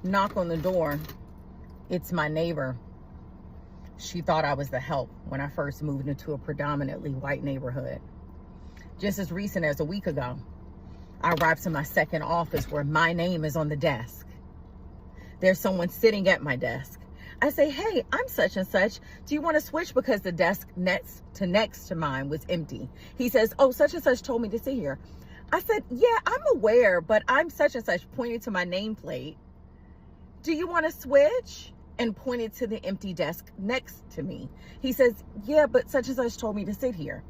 Knock on the door. It's my neighbor. She thought I was the help when I first moved into a predominantly white neighborhood. Just as recent as a week ago, I arrived to my second office where my name is on the desk. There's someone sitting at my desk. I say, hey, I'm such and such. Do you want to switch? Because the desk next to mine was empty. He says, oh, such and such told me to sit here. I said, yeah, I'm aware, but I'm such and such, pointing to my nameplate. Do you want to switch? And pointed to the empty desk next to me. He says, yeah, but such and such told me to sit here.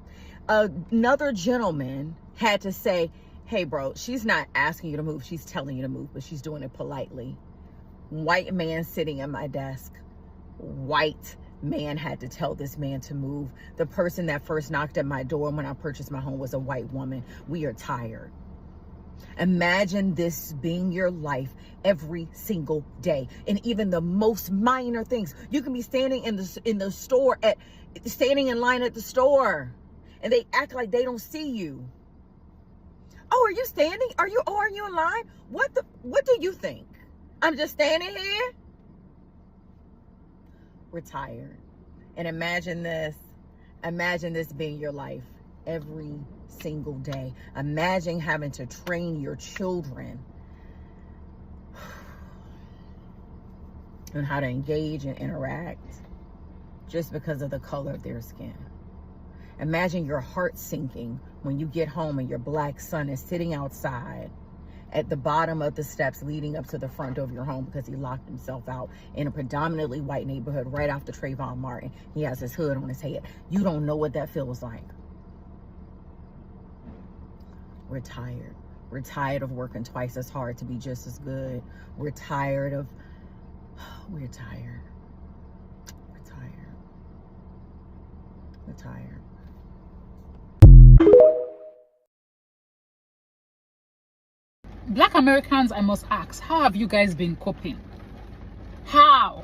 Another gentleman had to say, hey, bro, she's not asking you to move. She's telling you to move, but she's doing it politely. White man sitting at my desk. White man had to tell this man to move. The person that first knocked at my door when I purchased my home was a white woman. We are tired. Imagine this being your life every single day, and even the most minor things. You can be standing in the store standing in line at the store, and they act like they don't see you. Oh, are you standing? Are you in line? What do you think? I'm just standing here? We're tired. And imagine this being your life every single day. Imagine having to train your children on how to engage and interact just because of the color of their skin. Imagine your heart sinking when you get home and your black son is sitting outside at the bottom of the steps leading up to the front door of your home because he locked himself out in a predominantly white neighborhood right after Trayvon Martin. He has his hood on his head. You don't know what that feels like. We're tired. We're tired of working twice as hard to be just as good. We're tired. We're tired. Black Americans, I must ask, how have you guys been coping? How?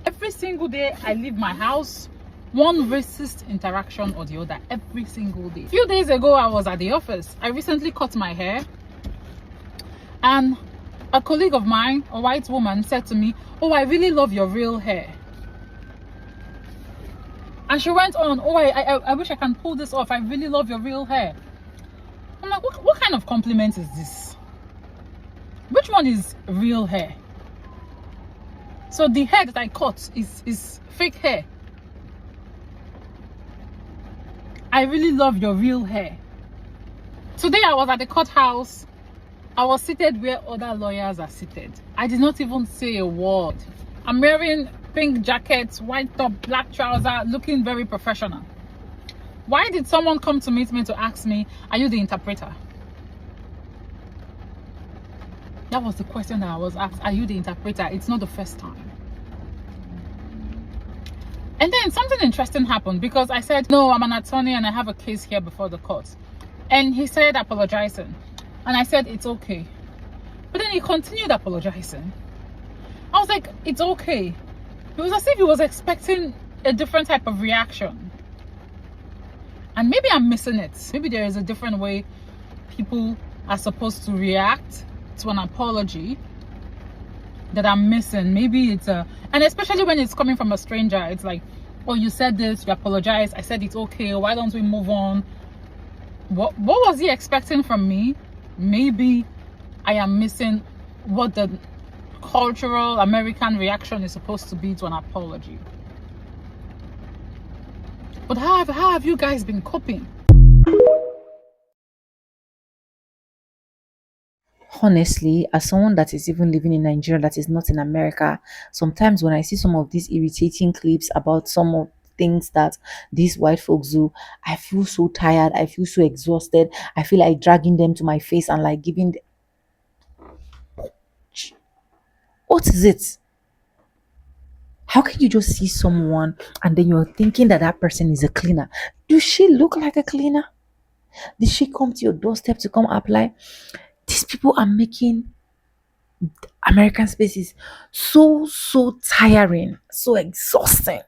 Every single day I leave my house, one racist interaction or the other, every single day. A few days ago, I was at the office. I recently cut my hair, and a colleague of mine, a white woman, said to me, oh, I really love your real hair. And she went on, oh, I wish I can pull this off. I really love your real hair. I'm like, what kind of compliment is this? Which one is real hair? So the hair that I cut is fake hair. I really love your real hair. Today I was at the courthouse. I was seated where other lawyers are seated. I did not even say a word. I'm wearing pink jackets, white top, black trouser, looking very professional. Why did someone come to meet me to ask me, are you the interpreter? That was the question that I was asked. Are you the interpreter? It's not the first time. And then something interesting happened because I said, no, I'm an attorney and I have a case here before the court. And he said apologizing. And I said, it's okay. But then he continued apologizing. I was like, it's okay. It was as if he was expecting a different type of reaction. And maybe I'm missing it. Maybe there is a different way people are supposed to react to an apology that I'm missing. Maybe it's and especially when it's coming from a stranger, it's like, oh, you said this, you apologized, I said it's okay, why don't we move on? What was he expecting from me? Maybe I am missing what the cultural American reaction is supposed to be to an apology. But how have you guys been coping? Honestly, as someone that is even living in Nigeria that is not in America, sometimes when I see some of these irritating clips about some of things that these white folks do, I feel so tired. I feel so exhausted. I feel like dragging them to my face and like giving. What is it? How can you just see someone and then you're thinking that that person is a cleaner? Does she look like a cleaner? Did she come to your doorstep to come apply? These people are making American spaces so tiring, so exhausting.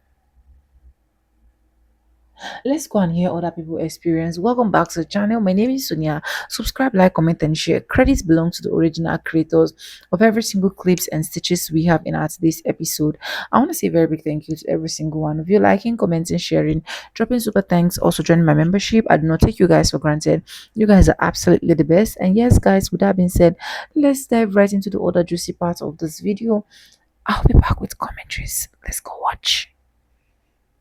Let's go and hear other people's experience. Welcome back to the channel. My name is Sonia. Subscribe, like, comment, and share. Credits belong to the original creators of every single clips and stitches we have in our today's episode. I want to say a very big thank you to every single one of you, liking, commenting, sharing, dropping super thanks, also joining my membership. I do not take you guys for granted. You guys are absolutely the best. And yes, guys, with that being said, let's dive right into the other juicy part of this video. I'll be back with commentaries. Let's go watch.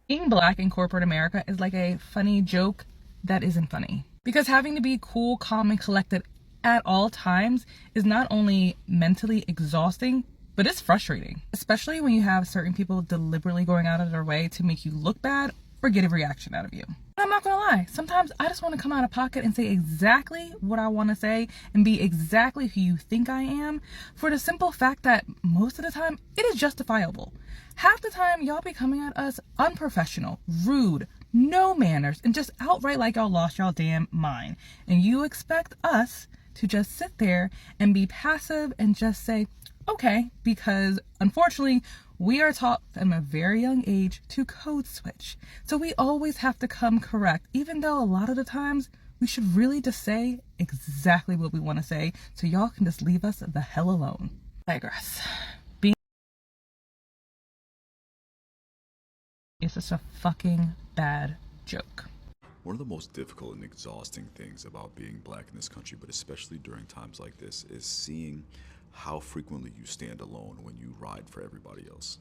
Being black in corporate America is like a funny joke that isn't funny. Because having to be cool, calm, and collected at all times is not only mentally exhausting, but it's frustrating. Especially when you have certain people deliberately going out of their way to make you look bad or get a reaction out of you. And I'm not gonna lie, sometimes I just want to come out of pocket and say exactly what I want to say and be exactly who you think I am, for the simple fact that most of the time it is justifiable. Half the time y'all be coming at us unprofessional, rude, no manners, and just outright like y'all lost y'all damn mind. And you expect us to just sit there and be passive and just say, okay, because unfortunately, we are taught from a very young age to code switch. So we always have to come correct, even though a lot of the times we should really just say exactly what we want to say so y'all can just leave us the hell alone. I digress. It's just a fucking bad joke. One of the most difficult and exhausting things about being black in this country, but especially during times like this, is seeing how frequently you stand alone when you ride for everybody else.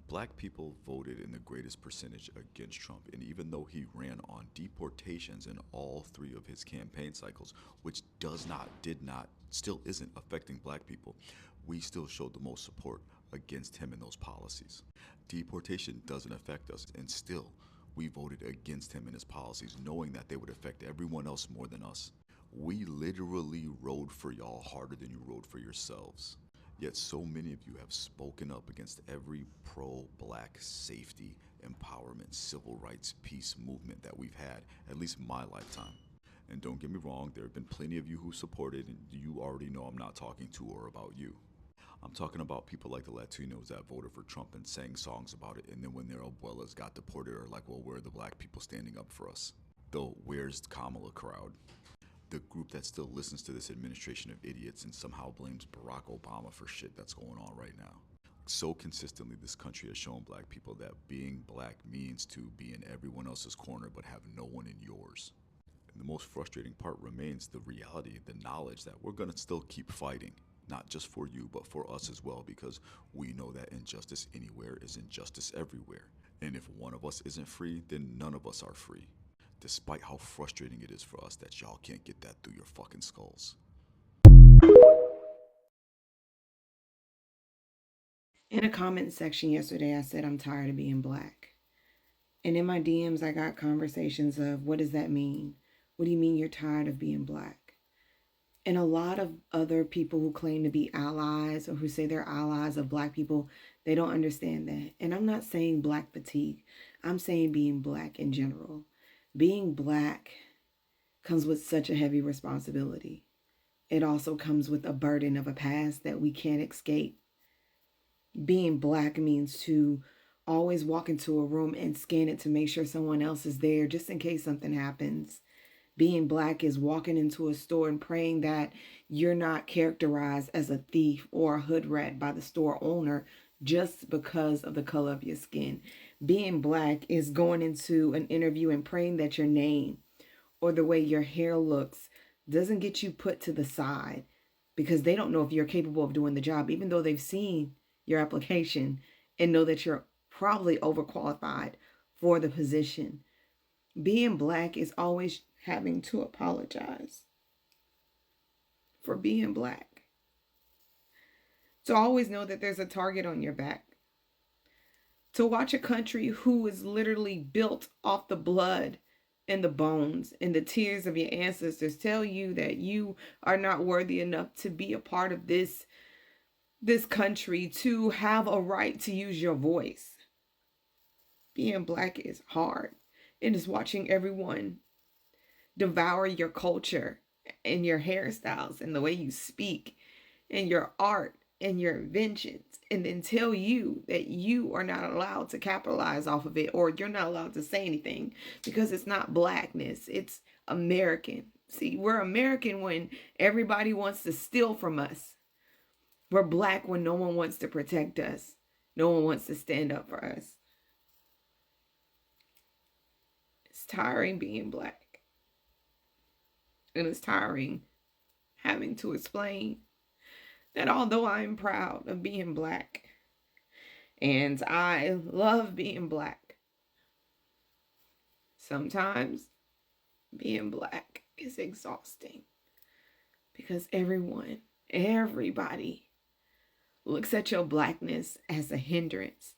Black people voted in the greatest percentage against Trump, and even though he ran on deportations in all three of his campaign cycles, which did not, still isn't affecting black people, we still showed the most support against him and those policies. Deportation doesn't affect us, and still, we voted against him and his policies, knowing that they would affect everyone else more than us. We literally rode for y'all harder than you rode for yourselves. Yet so many of you have spoken up against every pro-black safety, empowerment, civil rights, peace movement that we've had, at least my lifetime. And don't get me wrong, there have been plenty of you who supported, and you already know I'm not talking to or about you. I'm talking about people like the Latinos that voted for Trump and sang songs about it, and then when their abuelas got deported are like, well, where are the black people standing up for us? Though, where's Kamala crowd? The group that still listens to this administration of idiots and somehow blames Barack Obama for shit that's going on right now. So consistently, this country has shown black people that being black means to be in everyone else's corner but have no one in yours. And the most frustrating part remains the reality, the knowledge that we're gonna still keep fighting. Not just for you, but for us as well, because we know that injustice anywhere is injustice everywhere. And if one of us isn't free, then none of us are free. Despite how frustrating it is for us that y'all can't get that through your fucking skulls. In a comment section yesterday, I said I'm tired of being black. And in my DMs, I got conversations of, what does that mean? What do you mean you're tired of being black? And a lot of other people who claim to be allies or who say they're allies of black people, they don't understand that. And I'm not saying black fatigue. I'm saying being black in general. Being black comes with such a heavy responsibility. It also comes with a burden of a past that we can't escape. Being black means to always walk into a room and scan it to make sure someone else is there just in case something happens. Being black is walking into a store and praying that you're not characterized as a thief or a hood rat by the store owner just because of the color of your skin. Being black is going into an interview and praying that your name or the way your hair looks doesn't get you put to the side because they don't know if you're capable of doing the job, even though they've seen your application and know that you're probably overqualified for the position. Being black is always having to apologize for being black. To always know that there's a target on your back. To watch a country who is literally built off the blood and the bones and the tears of your ancestors tell you that you are not worthy enough to be a part of this country, to have a right to use your voice. Being black is hard. It is watching everyone devour your culture and your hairstyles and the way you speak and your art and your inventions and then tell you that you are not allowed to capitalize off of it, or you're not allowed to say anything because it's not blackness, it's American. See, we're American when everybody wants to steal from us. We're black when no one wants to protect us. No one wants to stand up for us. It's tiring being black. And it's tiring having to explain that although I'm proud of being black and I love being black, sometimes being black is exhausting because everybody looks at your blackness as a hindrance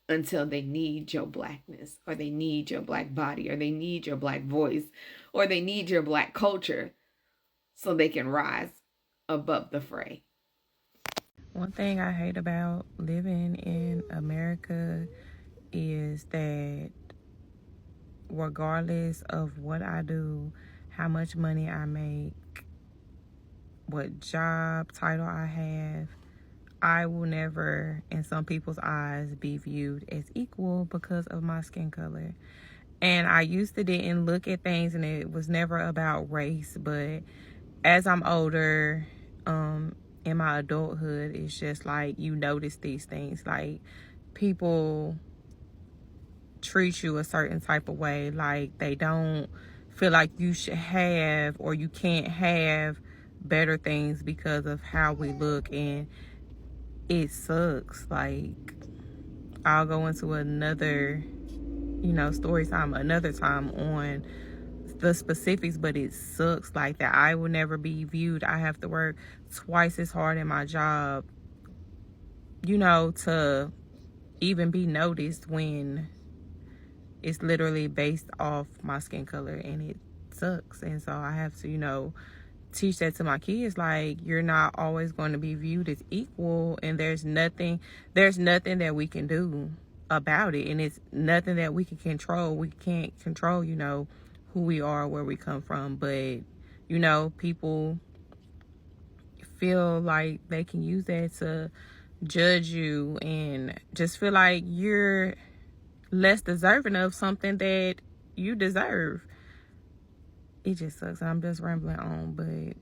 until they need your blackness, or they need your black body, or they need your black voice, or they need your black culture so they can rise above the fray. One thing I hate about living in America is that regardless of what I do, how much money I make, what job title I have, I will never, in some people's eyes, be viewed as equal because of my skin color. And I used to didn't look at things, and it was never about race, but as I'm older, in my adulthood, it's just like you notice these things, like people treat you a certain type of way, like they don't feel like you should have or you can't have better things because of how we look, and it sucks. Like, I'll go into another story time another time on the specifics, but it sucks like that. I will never be viewed. I have to work twice as hard in my job, to even be noticed, when it's literally based off my skin color, and it sucks. And so I have to, teach that to my kids, like, you're not always going to be viewed as equal, and there's nothing that we can do about it, and it's nothing that we can control. We can't control, who we are, where we come from, but people feel like they can use that to judge you and just feel like you're less deserving of something that you deserve. It just sucks. I'm just rambling on, but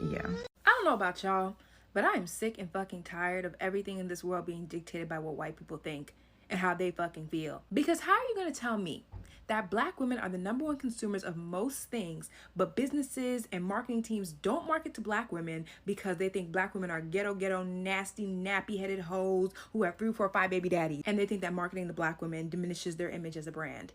yeah. I don't know about y'all, but I am sick and fucking tired of everything in this world being dictated by what white people think and how they fucking feel. Because how are you going to tell me that black women are the #1 consumers of most things, but businesses and marketing teams don't market to black women because they think black women are ghetto, nasty, nappy-headed hoes who have 3, 4, 5 baby daddies, and they think that marketing to black women diminishes their image as a brand?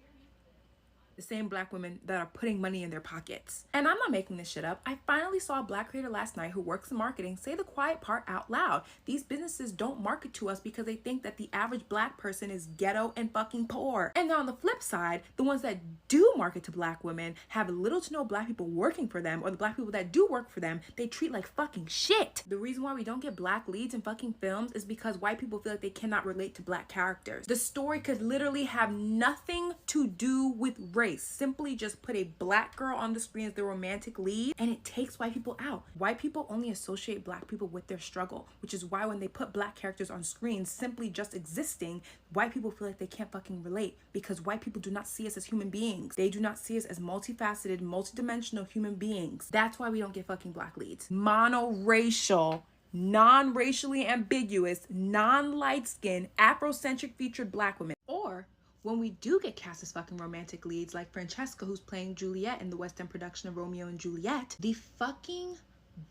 The same black women that are putting money in their pockets. And I'm not making this shit up. I finally saw a black creator last night who works in marketing say the quiet part out loud. These businesses don't market to us because they think that the average black person is ghetto and fucking poor. And on the flip side, the ones that do market to black women have little to no black people working for them, or the black people that do work for them, they treat like fucking shit. The reason why we don't get black leads in fucking films is because white people feel like they cannot relate to black characters. The story could literally have nothing to do with race. Simply just put a black girl on the screen as the romantic lead, and it takes white people out. White people only associate black people with their struggle, which is why when they put black characters on screen simply just existing, white people feel like they can't fucking relate, because white people do not see us as human beings. They do not see us as multifaceted, multidimensional human beings. That's why we don't get fucking black leads. Monoracial, non-racially ambiguous, non-light-skinned, Afrocentric featured black women. Or when we do get cast as fucking romantic leads, like Francesca, who's playing Juliet in the West End production of Romeo and Juliet, the fucking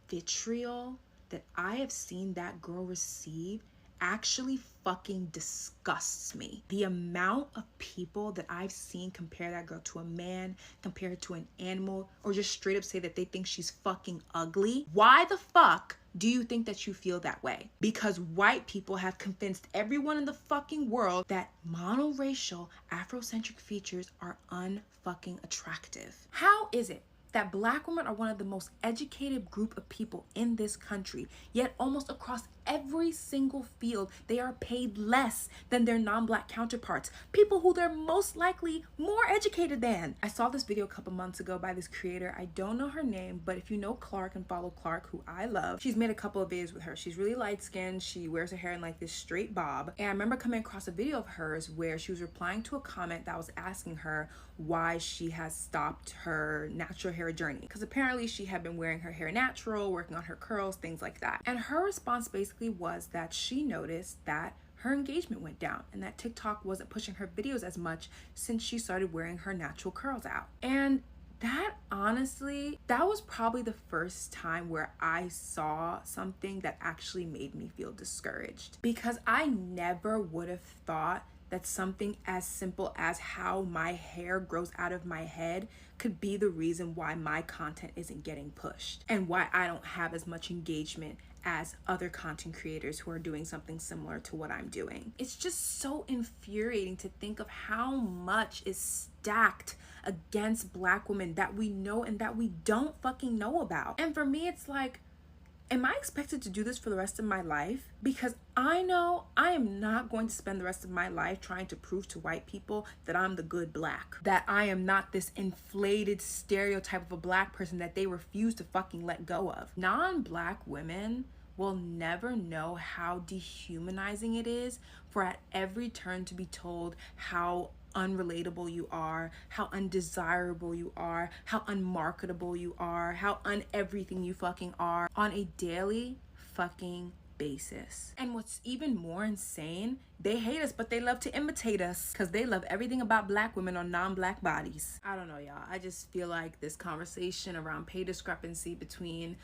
vitriol that I have seen that girl receive actually fucking disgusts me. The amount of people that I've seen compare that girl to a man, compare her to an animal, or just straight up say that they think she's fucking ugly. Why the fuck do you think that you feel that way? Because white people have convinced everyone in the fucking world that monoracial Afrocentric features are unfucking attractive. How is it that Black women are one of the most educated group of people in this country, yet almost across every single field, they are paid less than their non-Black counterparts, people who they're most likely more educated than. I saw this video a couple months ago by this creator. I don't know her name, but if you know Clark and follow Clark, who I love, she's made a couple of videos with her. She's really light-skinned. She wears her hair in like this straight bob. And I remember coming across a video of hers where she was replying to a comment that was asking her why she has stopped her natural hair journey, because apparently she had been wearing her hair natural, working on her curls, things like that. And her response basically was that she noticed that her engagement went down and that TikTok wasn't pushing her videos as much since she started wearing her natural curls out. And that, honestly, that was probably the first time where I saw something that actually made me feel discouraged, because I never would have thought that something as simple as how my hair grows out of my head could be the reason why my content isn't getting pushed and why I don't have as much engagement as other content creators who are doing something similar to what I'm doing. It's just so infuriating to think of how much is stacked against Black women that we know and that we don't fucking know about. And for me, it's like, am I expected to do this for the rest of my life? Because I know I am not going to spend the rest of my life trying to prove to white people that I'm the good Black, that I am not this inflated stereotype of a Black person that they refuse to fucking let go of. Non-Black women will never know how dehumanizing it is for at every turn to be told how unrelatable you are, how undesirable you are, how unmarketable you are, how un-everything you fucking are on a daily fucking basis. And what's even more insane, they hate us, but they love to imitate us because they love everything about Black women on non-Black bodies. I don't know, y'all. I just feel like this conversation around pay discrepancy between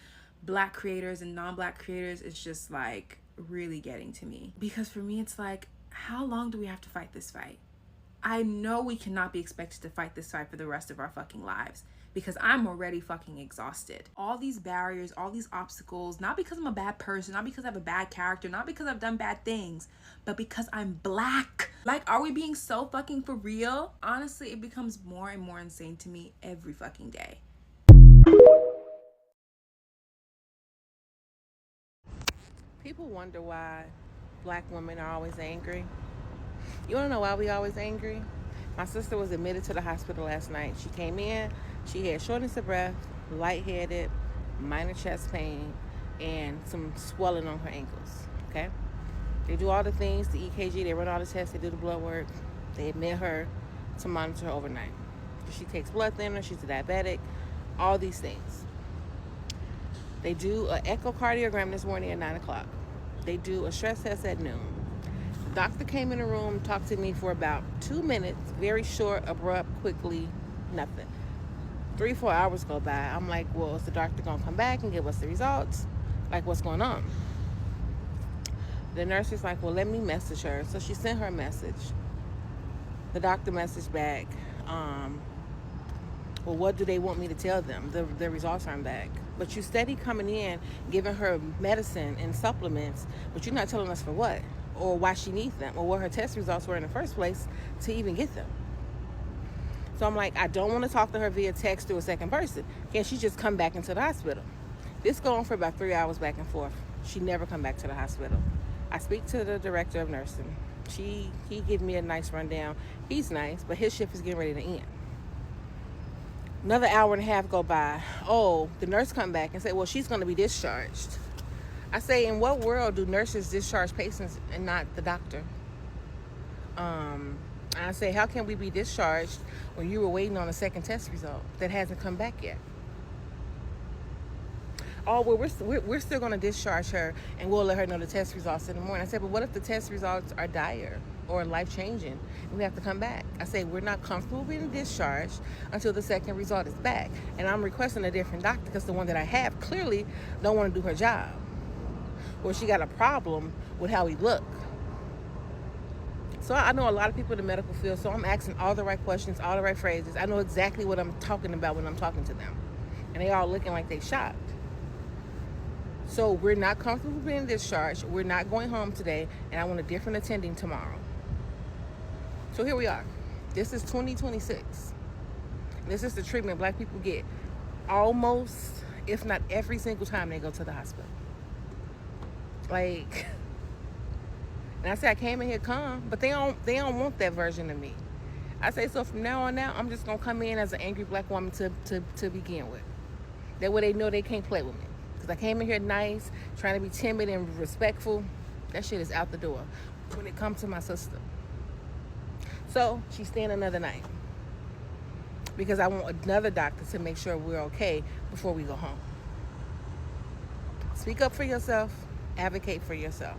Black creators and non-Black creators is just like really getting to me. Because for me, it's like, how long do we have to fight this fight? I know we cannot be expected to fight this fight for the rest of our fucking lives, because I'm already fucking exhausted. All these barriers, all these obstacles, not because I'm a bad person, not because I have a bad character, not because I've done bad things, but because I'm Black. Like, are we being so fucking for real? Honestly, it becomes more and more insane to me every fucking day. People wonder why Black women are always angry. You wanna know why we always angry? My sister was admitted to the hospital last night. She came in, she had shortness of breath, lightheaded, minor chest pain, and some swelling on her ankles, okay? They do all the things, the EKG, they run all the tests, they do the blood work. They admit her to monitor her overnight. She takes blood thinner, she's a diabetic, all these things. They do an echocardiogram this morning at 9 o'clock. They do a stress test at noon. The doctor came in the room, talked to me for about 2 minutes, very short, abrupt, quickly, nothing. 3-4 hours go by. I'm like, well, is the doctor gonna come back and give us the results? Like, what's going on? The nurse is like, well, let me message her. So she sent her a message. The doctor messaged back, well, what do they want me to tell them? The results aren't back. But you steady coming in, giving her medicine and supplements, but you're not telling us for what, or why she needs them, or what her test results were in the first place to even get them. So I'm like, I don't want to talk to her via text through a second person. Can she just come back into the hospital? This go on for about 3 hours back and forth. She never come back to the hospital. I speak to the director of nursing. He gave me a nice rundown. He's nice, but his shift is getting ready to end. Another hour and a half go by. Oh, the nurse come back and say, well, she's going to be discharged. I say, in what world do nurses discharge patients and not the doctor? I say, how can we be discharged when you were waiting on a second test result that hasn't come back yet? Oh, well, we're still going to discharge her and we'll let her know the test results in the morning. I said, but what if the test results are dire or life-changing and we have to come back? I say, we're not comfortable being discharged until the second result is back. And I'm requesting a different doctor because the one that I have clearly don't want to do her job. Or she got a problem with how he look. So I know a lot of people in the medical field, so I'm asking all the right questions, all the right phrases. I know exactly what I'm talking about when I'm talking to them. And they all looking like they shocked. So we're not comfortable being discharged. We're not going home today, and I want a different attending tomorrow. So here we are. This is 2026. This is the treatment Black people get almost, if not every single time they go to the hospital. Like, and I say I came in here calm, but they don't want that version of me. I say, so from now on now, I'm just gonna come in as an angry black woman to begin with. That way they know they can't play with me. Because I came in here nice, trying to be timid and respectful. That shit is out the door when it comes to my sister. So she's staying another night. Because I want another doctor to make sure we're okay before we go home. Speak up for yourself. Advocate for yourself.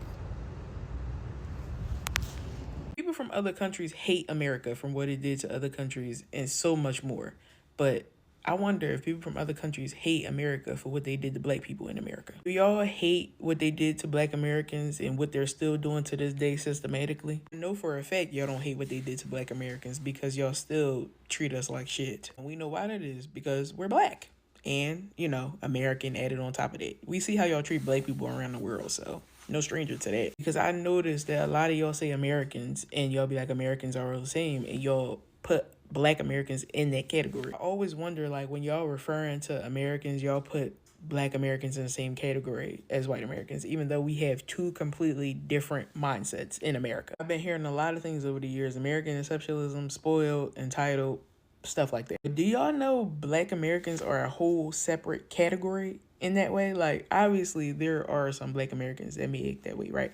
People from other countries hate America from what it did to other countries and so much more. But I wonder if people from other countries hate America for what they did to black people in America. Do y'all hate what they did to black Americans and what they're still doing to this day systematically? I know for a fact y'all don't hate what they did to black Americans because y'all still treat us like shit. And we know why that is, because we're black. And, you know, American added on top of that. We see how y'all treat black people around the world, so no stranger to that. Because I noticed that a lot of y'all say Americans and y'all be like, Americans are all the same, and y'all put black Americans in that category. I always wonder, like, when y'all referring to Americans, y'all put black Americans in the same category as white Americans, even though we have two completely different mindsets in America. I've been hearing a lot of things over the years: American exceptionalism, spoiled, entitled, stuff like that. Do y'all know black Americans are a whole separate category in that way? Like, obviously there are some black Americans that may act that way, right?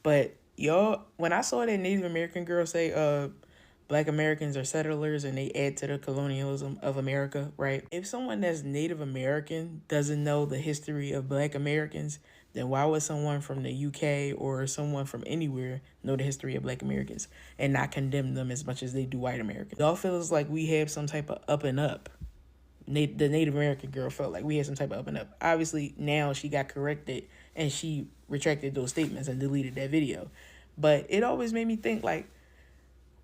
But y'all, when I saw that Native American girl say black Americans are settlers and they add to the colonialism of America, right? If someone that's Native American doesn't know the history of black Americans, then why would someone from the UK or someone from anywhere know the history of black Americans and not condemn them as much as they do white Americans? Y'all feels like we have some type of up and up. The Native American girl felt like we had some type of up and up. Obviously, now she got corrected and she retracted those statements and deleted that video. But it always made me think, like,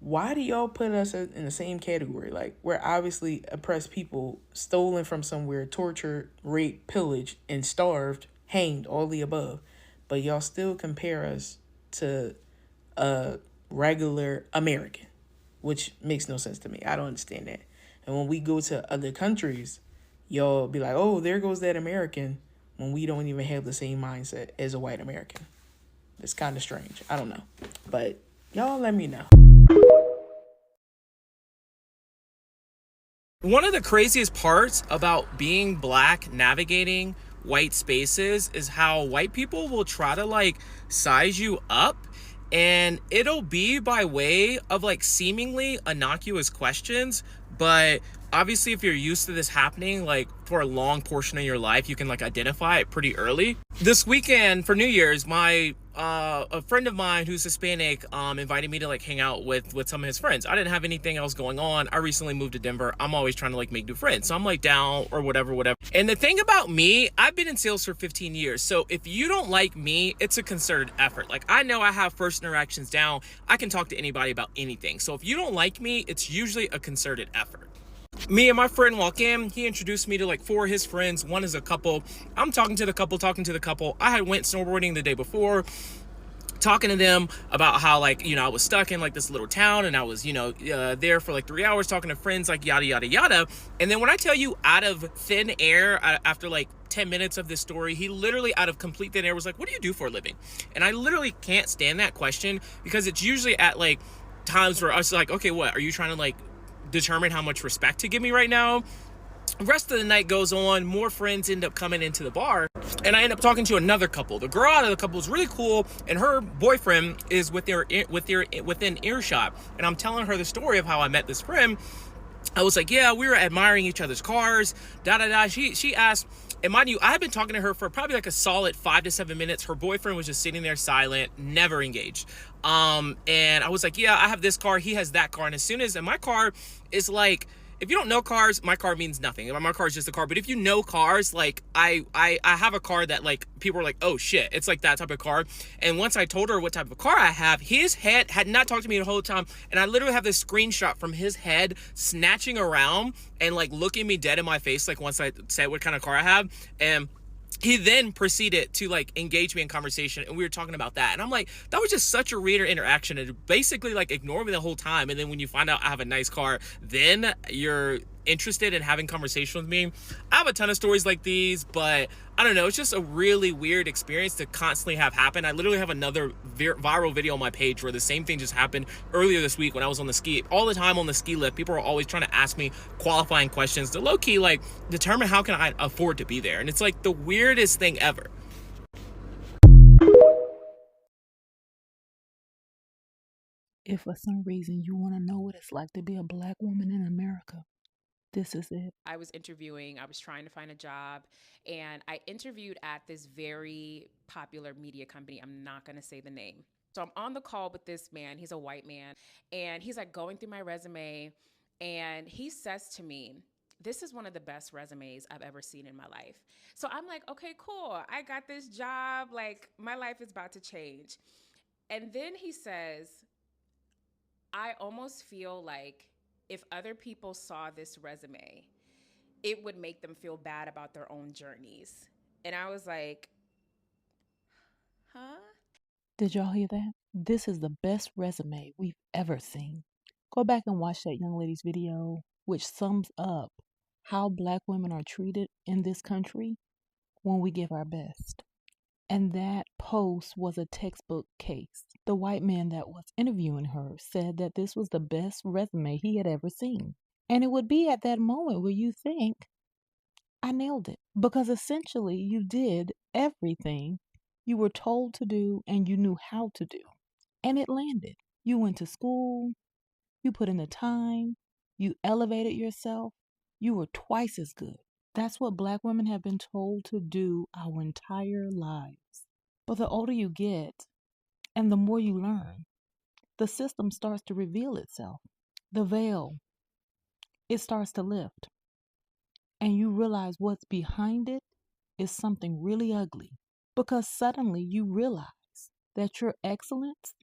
why do y'all put us in the same category? Like, we're obviously oppressed people, stolen from somewhere, tortured, raped, pillaged, and starved, hanged, all the above. But y'all still compare us to a regular American, which makes no sense to me. I don't understand that. And when we go to other countries, y'all be like, oh, there goes that American, when we don't even have the same mindset as a white American. It's kind of strange. I don't know. But y'all let me know. One of the craziest parts about being black, navigating white spaces, is how white people will try to like size you up, and it'll be by way of like seemingly innocuous questions, but obviously if you're used to this happening like for a long portion of your life, you can like identify it pretty early. This weekend for New Year's, a friend of mine who's Hispanic invited me to like hang out with some of his friends. I didn't have anything else going on. I recently moved to Denver. I'm always trying to like make new friends, so I'm like down or whatever. And the thing about me, I've been in sales for 15 years, so if you don't like me, it's a concerted effort. Like, I know I have first interactions down. I can talk to anybody about anything. So if you don't like me, it's usually a concerted effort. Me and my friend walk in. He introduced me to like 4 of his friends. One is a couple. I'm talking to the couple. I had went snowboarding the day before, talking to them about how, like, you know, I was stuck in like this little town and I was, you know, there for like 3 hours talking to friends, like yada, yada, yada. And then when I tell you, out of thin air, after like 10 minutes of this story, he literally out of complete thin air was like, what do you do for a living? And I literally can't stand that question, because it's usually at like times where I was like, okay, what are you trying to like determine how much respect to give me right now? The rest of the night goes on. More friends end up coming into the bar, and I end up talking to another couple. The girl out of the couple is really cool, and her boyfriend is within earshot. And I'm telling her the story of how I met this friend. I was like, yeah, we were admiring each other's cars, She asked, and mind you, I had been talking to her for probably like a solid 5 to 7 minutes. Her boyfriend was just sitting there silent, never engaged. And I was like, yeah, I have this car, he has that car. And as soon as, and my car is like, if you don't know cars, my car means nothing. My car is just a car. But if you know cars, like I have a car that like people are like, oh shit, it's like that type of car. And once I told her what type of car I have, his head had not talked to me the whole time. And I literally have this screenshot from his head snatching around and like looking me dead in my face, like once I said what kind of car I have. And he then proceeded to like engage me in conversation, and we were talking about that. And I'm like, that was just such a weird interaction, and basically like ignore me the whole time. And then when you find out I have a nice car, then you're interested in having conversation with me. I have a ton of stories like these, but I don't know, it's just a really weird experience to constantly have happen. I literally have another viral video on my page where the same thing just happened earlier this week when I was on the ski. All the time on the ski lift, people are always trying to ask me qualifying questions to low-key, like, determine how can I afford to be there. And it's like the weirdest thing ever. If for some reason you want to know what it's like to be a black woman in America, this is it. I was trying to find a job, and I interviewed at this very popular media company. I'm not going to say the name. So I'm on the call with this man. He's a white man, and he's like going through my resume, and he says to me, "This is one of the best resumes I've ever seen in my life." So I'm like, okay, cool. I got this job. Like, my life is about to change. And then he says, "I almost feel like if other people saw this resume, it would make them feel bad about their own journeys." And I was like, huh? Did y'all hear that? This is the best resume we've ever seen. Go back and watch that young lady's video, which sums up how black women are treated in this country when we give our best. And that post was a textbook case. The white man that was interviewing her said that this was the best resume he had ever seen. And it would be at that moment where you think, I nailed it. Because essentially you did everything you were told to do and you knew how to do. And it landed. You went to school, you put in the time, you elevated yourself, you were twice as good. That's what black women have been told to do our entire lives. But the older you get and the more you learn, the system starts to reveal itself. The veil, it starts to lift. And you realize what's behind it is something really ugly. Because suddenly you realize that your excellence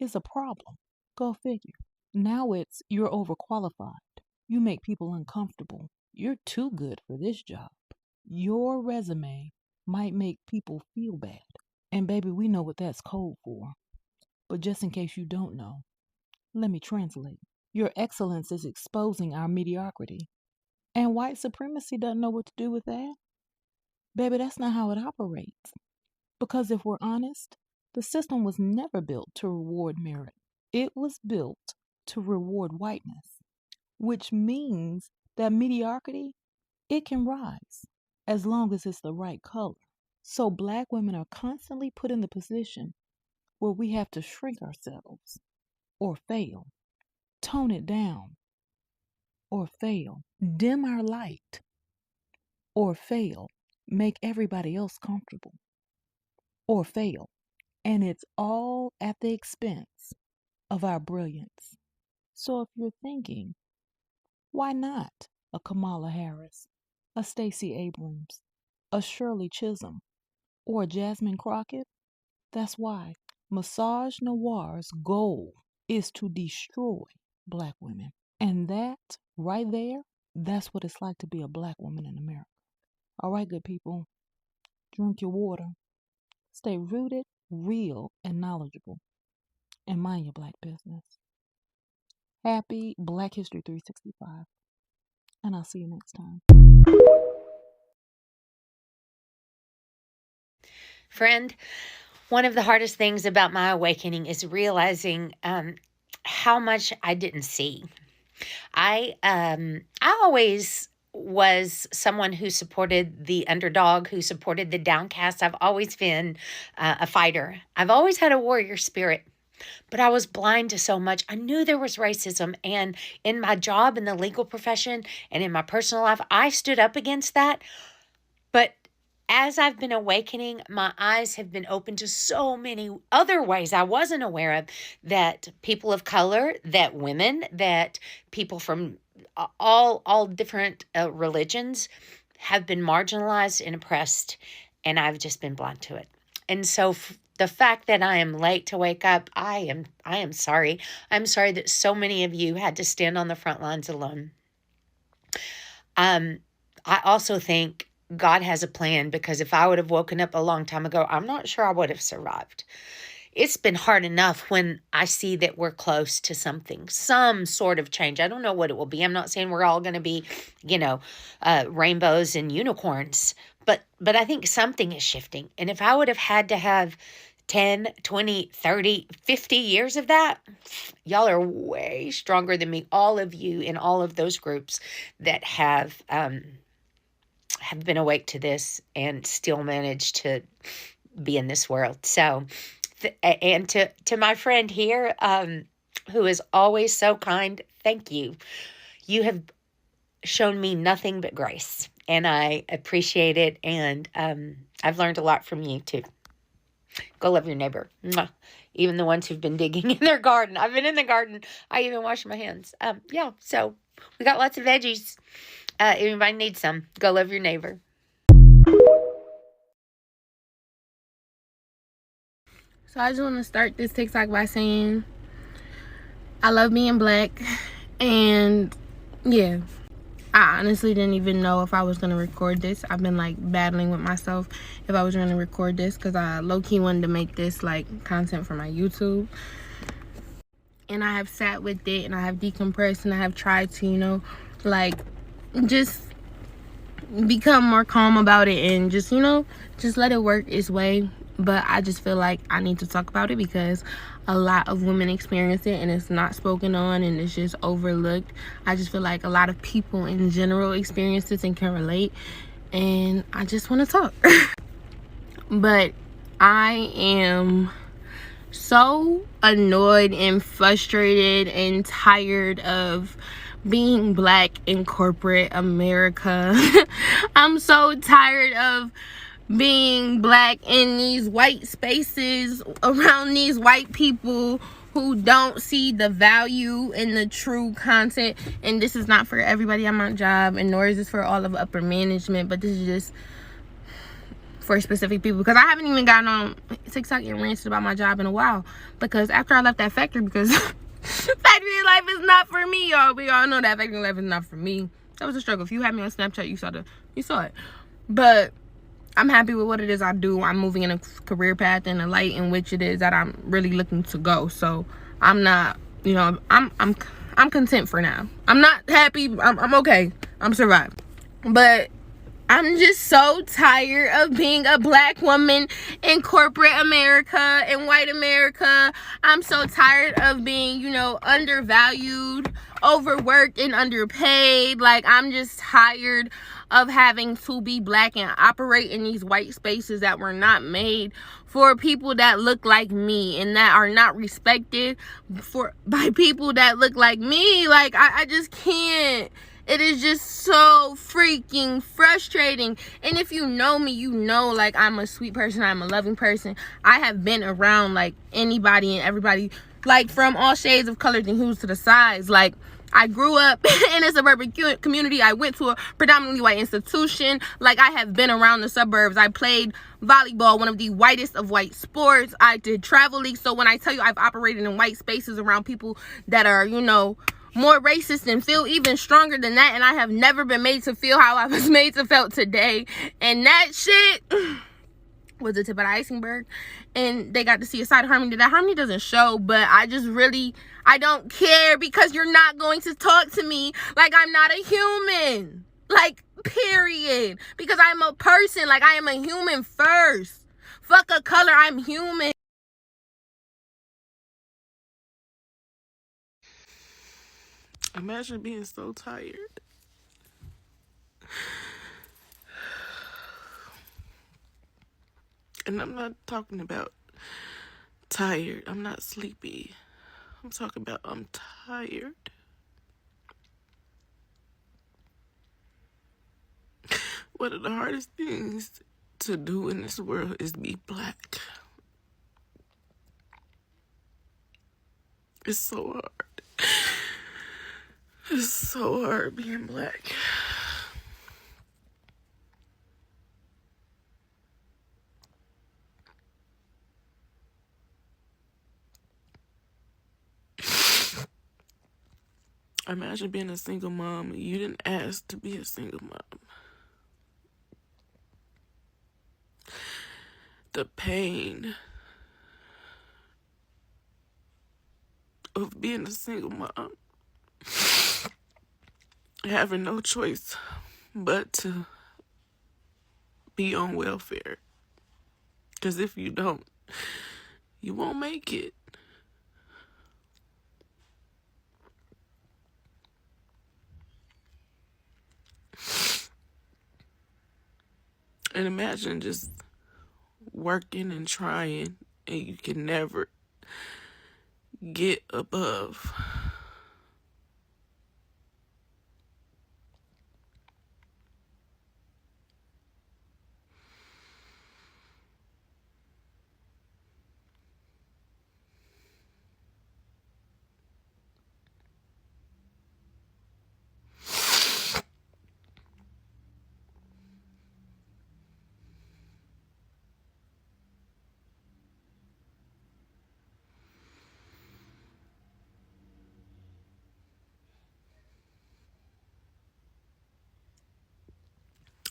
is a problem. Go figure. Now it's you're overqualified. You make people uncomfortable. You're too good for this job. Your resume might make people feel bad. And baby, we know what that's code for. But just in case you don't know, let me translate. Your excellence is exposing our mediocrity. And white supremacy doesn't know what to do with that. Baby, that's not how it operates. Because if we're honest, the system was never built to reward merit. It was built to reward whiteness, which means that mediocrity, it can rise as long as it's the right color. So black women are constantly put in the position where we have to shrink ourselves or fail, tone it down or fail, dim our light or fail, make everybody else comfortable or fail. And it's all at the expense of our brilliance. So if you're thinking, why not a Kamala Harris, a Stacey Abrams, a Shirley Chisholm, or a Jasmine Crockett? That's why Massage Noir's goal is to destroy black women. And that right there, that's what it's like to be a black woman in America. All right, good people, drink your water. Stay rooted, real, and knowledgeable. And mind your black business. Happy Black History 365. And I'll see you next time. Friend, one of the hardest things about my awakening is realizing how much I didn't see. I always was someone who supported the underdog, who supported the downcast. I've always been a fighter. I've always had a warrior spirit. But I was blind to so much. I knew there was racism. And in my job in the legal profession and in my personal life, I stood up against that. But as I've been awakening, my eyes have been open to so many other ways I wasn't aware of, that people of color, that women, that people from all different religions have been marginalized and oppressed, and I've just been blind to it. And so the fact that I am late to wake up, I am sorry. I'm sorry that so many of you had to stand on the front lines alone. I also think God has a plan, because if I would have woken up a long time ago, I'm not sure I would have survived. it's been hard enough when I see that we're close to something, some sort of change. I don't know what it will be. I'm not saying we're all going to be, rainbows and unicorns, but I think something is shifting. And if I would have had to have 10, 20, 30, 50 years of that, y'all are way stronger than me. All of you in all of those groups that have been awake to this and still managed to be in this world. So, and to my friend here, who is always so kind, thank you. You have shown me nothing but grace, and I appreciate it. And I've learned a lot from you too. Go love your neighbor. Mwah. Even the ones who've been digging in their garden. I've been in the garden. I even wash my hands. So we got lots of veggies. If anybody needs some, go love your neighbor. So I just want to start this TikTok by saying I love being black, and yeah, I honestly didn't even know if I was going to record this. I've been like battling with myself if I was going to record this, because I low-key wanted to make this like content for my YouTube, and I have sat with it and I have decompressed and I have tried to just become more calm about it and just let it work its way. But I just feel like I need to talk about it because a lot of women experience it and it's not spoken on and it's just overlooked. I just feel like a lot of people in general experience this and can relate, and I just want to talk. But I am so annoyed and frustrated and tired of being black in corporate America. I'm so tired of being black in these white spaces around these white people who don't see the value in the true content. And this is not for everybody on my job, and nor is this for all of upper management, but this is just for specific people, because I haven't even gotten on TikTok and ranted about my job in a while, because after I left that factory, because factory life is not for me, y'all. We all know that factory life is not for me. That was a struggle. If you had me on Snapchat, you saw it. But I'm happy with what it is I do. I'm moving in a career path and a light in which it is that I'm really looking to go. So I'm not, I'm content for now. I'm not happy. I'm okay. I'm surviving. But I'm just so tired of being a black woman in corporate America and white America. I'm so tired of being, undervalued, overworked, and underpaid. Like, I'm just tired of having to be black and operate in these white spaces that were not made for people that look like me and that are not respected by people that look like me. Like, I just can't. It is just so freaking frustrating. And if you know me, you know, like, I'm a sweet person. I'm a loving person. I have been around, like, anybody and everybody, like, from all shades of colors and hues to the size. Like, I grew up in a suburban community. I went to a predominantly white institution. Like, I have been around the suburbs. I played volleyball, one of the whitest of white sports. I did travel league. So when I tell you I've operated in white spaces around people that are, more racist and feel even stronger than that, and I have never been made to feel how I was made to felt today. And that shit was the tip of the iceberg. And they got to see a side of Harmony that Harmony doesn't show, but I don't care, because you're not going to talk to me like I'm not a human. Like, period. Because I'm a person. Like, I am a human first. Fuck a color, I'm human. Imagine being so tired. And I'm not talking about tired. I'm not sleepy. I'm talking about I'm tired. One of the hardest things to do in this world is be black. It's so hard. It's so hard being black. Imagine being a single mom and you didn't ask to be a single mom. The pain of being a single mom, having no choice but to be on welfare. Because if you don't, you won't make it. And imagine just working and trying, and you can never get above.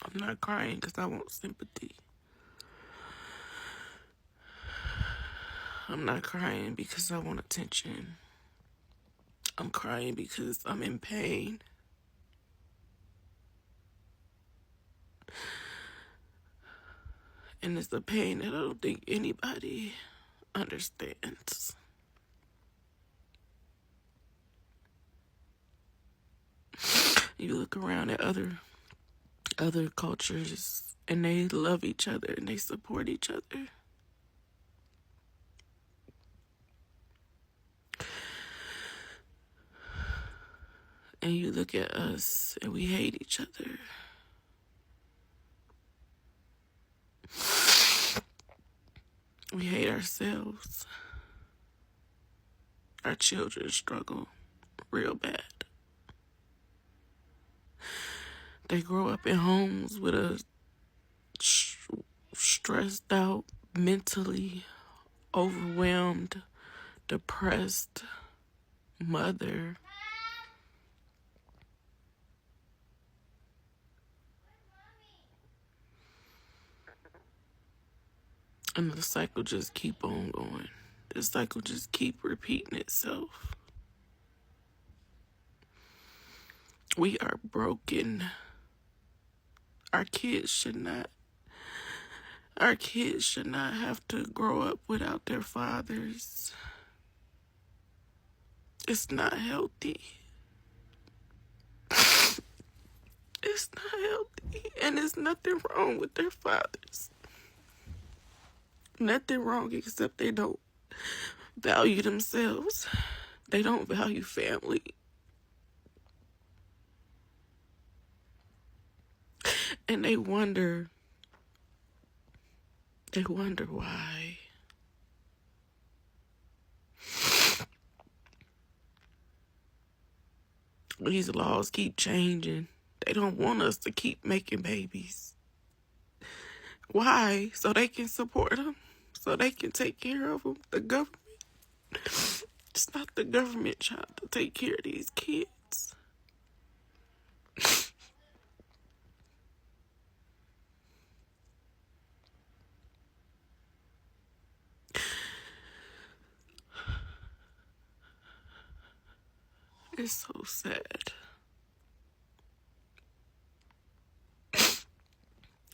I'm not crying because I want sympathy. I'm not crying because I want attention. I'm crying because I'm in pain. And it's a pain that I don't think anybody understands. You look around at other cultures and they love each other and they support each other. And you look at us and we hate each other. We hate ourselves. Our children struggle real bad. They grow up in homes with a stressed out, mentally overwhelmed, depressed mother. And the cycle just keep on going. The cycle just keep repeating itself. We are broken. Our kids should not have to grow up without their fathers. It's not healthy. It's not healthy. And there's nothing wrong with their fathers. Nothing wrong except they don't value themselves. They don't value family. And they wonder why. These laws keep changing. They don't want us to keep making babies. Why? So they can support them. So they can take care of them. The government. It's not the government trying to take care of these kids. It's so sad.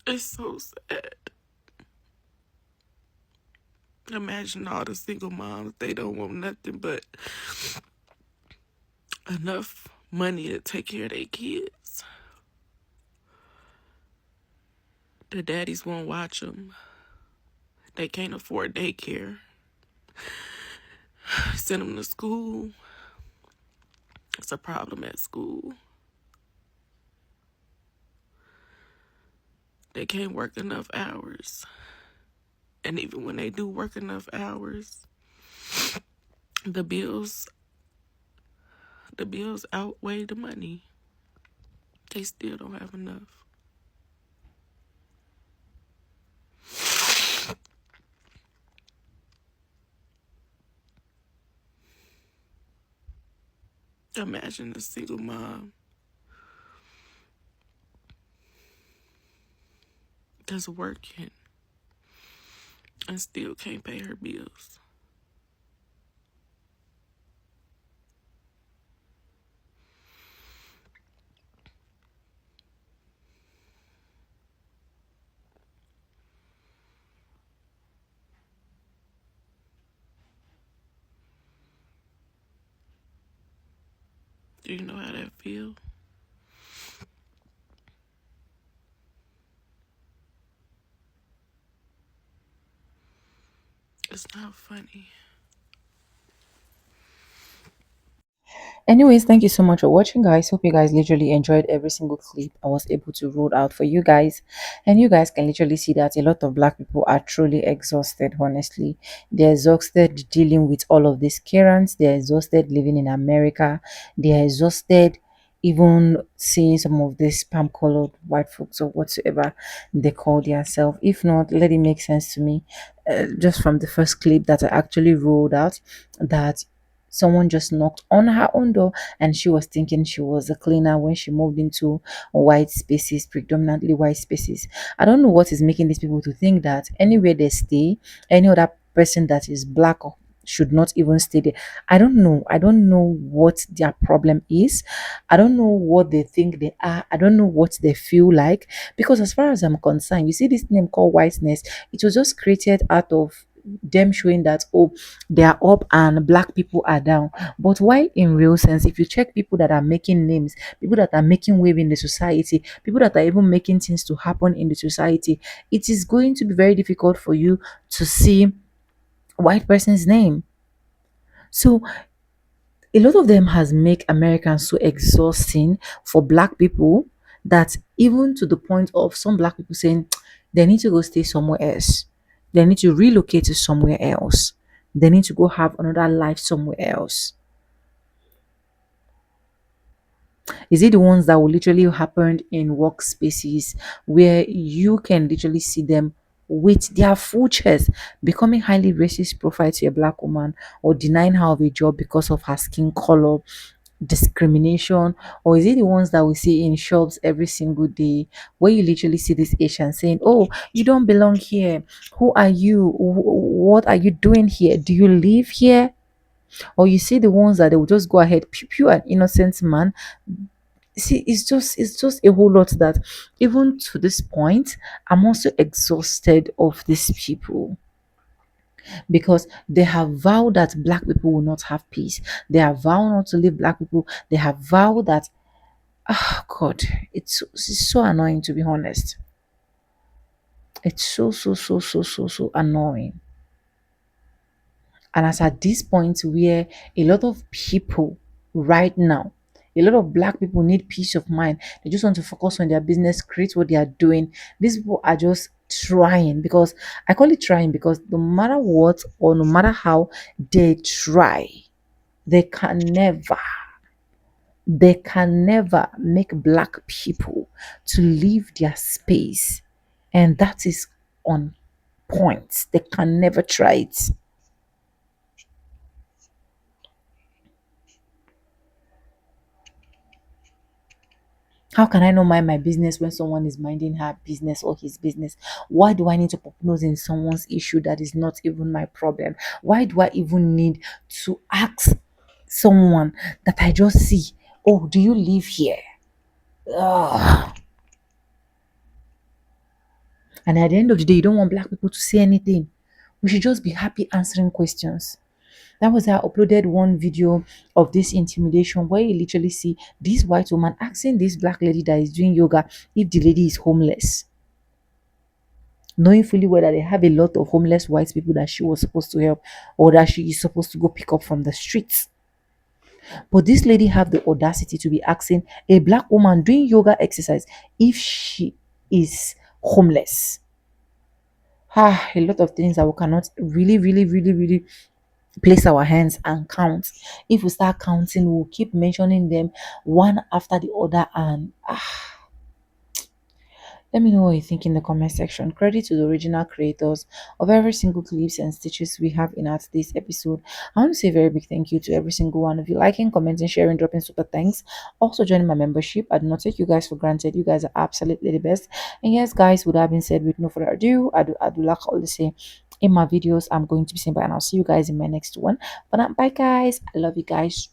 It's so sad. Imagine all the single moms, they don't want nothing but enough money to take care of their kids. The daddies won't watch them. They can't afford daycare. Send them to school. It's a problem at school. They can't work enough hours. And even when they do work enough hours, the bills outweigh the money. They still don't have enough. Imagine a single mom that's working and still can't pay her bills. Do you know how that feels? It's not funny. Anyways, thank you so much for watching, guys. Hope you guys literally enjoyed every single clip I was able to roll out for you guys. And you guys can literally see that a lot of black people are truly exhausted, honestly. They're exhausted dealing with all of these Karens. They're exhausted living in America. They're exhausted even seeing some of these palm colored white folks or whatsoever they call themselves. If not, let it make sense to me. Just from the first clip that I actually rolled out, that someone just knocked on her own door and she was thinking she was a cleaner when she moved into white spaces, predominantly white spaces. I don't know what is making these people to think that anywhere they stay, any other person that is black should not even stay there. I don't know what their problem is. I don't know what they think they are. I don't know what they feel like, because as far as I'm concerned, you see this name called whiteness, it was just created out of them showing that, oh, they are up and black people are down. But why in real sense, if you check people that are making names, people that are making wave in the society, people that are even making things to happen in the society, it is going to be very difficult for you to see white person's name. So a lot of them has make Americans so exhausting for black people, that even to the point of some black people saying they need to go stay somewhere else. They need to relocate to somewhere else. They need to go have another life somewhere else. Is it the ones that will literally happen in workspaces where you can literally see them with their full chest becoming highly racist profile to a black woman, or denying her of a job because of her skin color, discrimination? Or is it the ones that we see in shops every single day, where you literally see this Asian saying, oh, you don't belong here, who are you, what are you doing here, do you live here? Or you see the ones that they will just go ahead, pew pew an innocent man. See, it's just a whole lot that even to this point I'm also exhausted of these people, because they have vowed that black people will not have peace. They have vowed not to leave black people. They have vowed that, oh god, it's so annoying, to be honest. It's so annoying. And as at this point where a lot of people right now, a lot of black people need peace of mind. They just want to focus on their business, create what they are doing. These people are just trying, because I call it trying because no matter what or no matter how they try, they can never, they can never make black people to leave their space. And that is on point. They can never try it. How can I not mind my business when someone is minding her business or his business? Why do I need to pop nose in someone's issue that is not even my problem? Why do I even need to ask someone that I just see, oh, do you live here? Ugh. And at the end of the day, you don't want black people to say anything. We should just be happy answering questions. That was how I uploaded one video of this intimidation, where you literally see this white woman asking this black lady that is doing yoga if the lady is homeless, knowing fully well that they have a lot of homeless white people that she was supposed to help, or that she is supposed to go pick up from the streets. But this lady have the audacity to be asking a black woman doing yoga exercise if she is homeless. A lot of things that we cannot really place our hands and count. If we start counting, we'll keep mentioning them one after the other, and let me know what you think in the comment section. Credit to the original creators of every single clips and stitches we have in our today's episode. I want to say a very big thank you to every single one of you, liking, commenting, sharing, dropping super thanks. Also joining my membership. I do not take you guys for granted. You guys are absolutely the best. And yes, guys, with that being said, with no further ado, I do like all the same. In my videos, I'm going to be saying bye, and I'll see you guys in my next one. But bye, guys. I love you guys